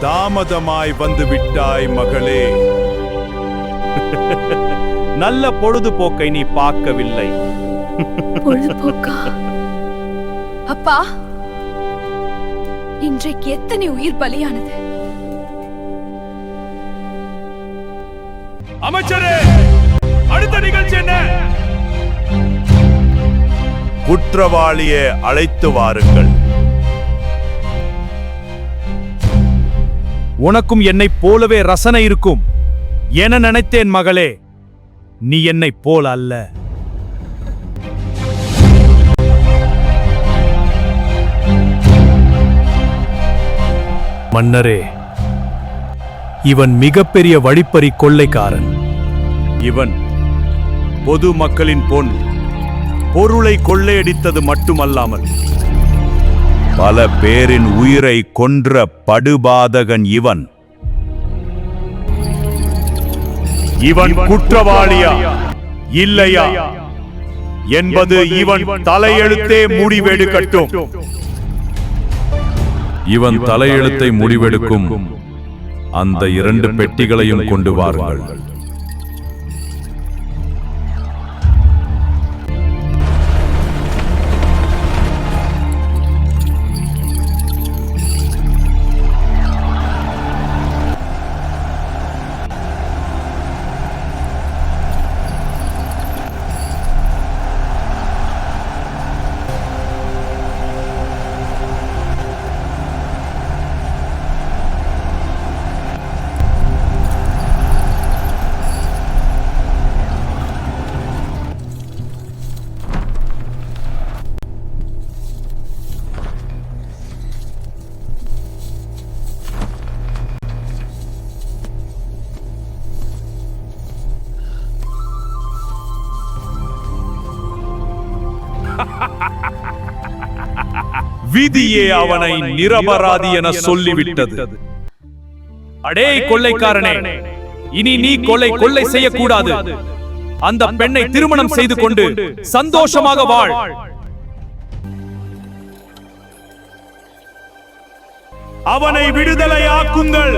தாமதமாய் வந்து விட்டாய் மகளே. நல்ல பொழுதுபோக்கை நீ பார்க்கவில்லை. பொழுதுபோக்கா? அப்பா, இன்றைக்கு எத்தனை உயிர் பலியானது? அமைச்சரே, அடுத்த நிகழ்ச்சி என்ன? குற்றவாளியை அழைத்து வாருங்கள். உனக்கும் என்னைப் போலவே ரசனை இருக்கும் என நினைத்தேன் மகளே. நீ என்னைப் போல அல்ல. மன்னரே, இவன் மிகப்பெரிய வழிப்பறி கொள்ளைக்காரன். இவன் பொது மக்களின் பொருளை கொள்ளையடித்தது மட்டுமல்லாமல் பல பேரின் உயிரை கொன்ற படுபாதகன் இவன். இவன் குற்றவாளியா இல்லையா என்பது இவன் தலையெழுத்தே முடிவெடுக்கட்டும். இவன் தலையெழுத்தை முடிவெடுக்கும். அந்த 2 பெட்டிகளையும் கொண்டு வாருங்கள். விதியே அவனை நிரபராதி என சொல்லிவிட்டது. அடே கொள்ளைக்காரனே, இனி நீ கொள்ளை செய்யக்கூடாது. அந்த பெண்ணை திருமணம் செய்து கொண்டு சந்தோஷமாக வாழ். அவனை விடுதலையாக்குங்கள்.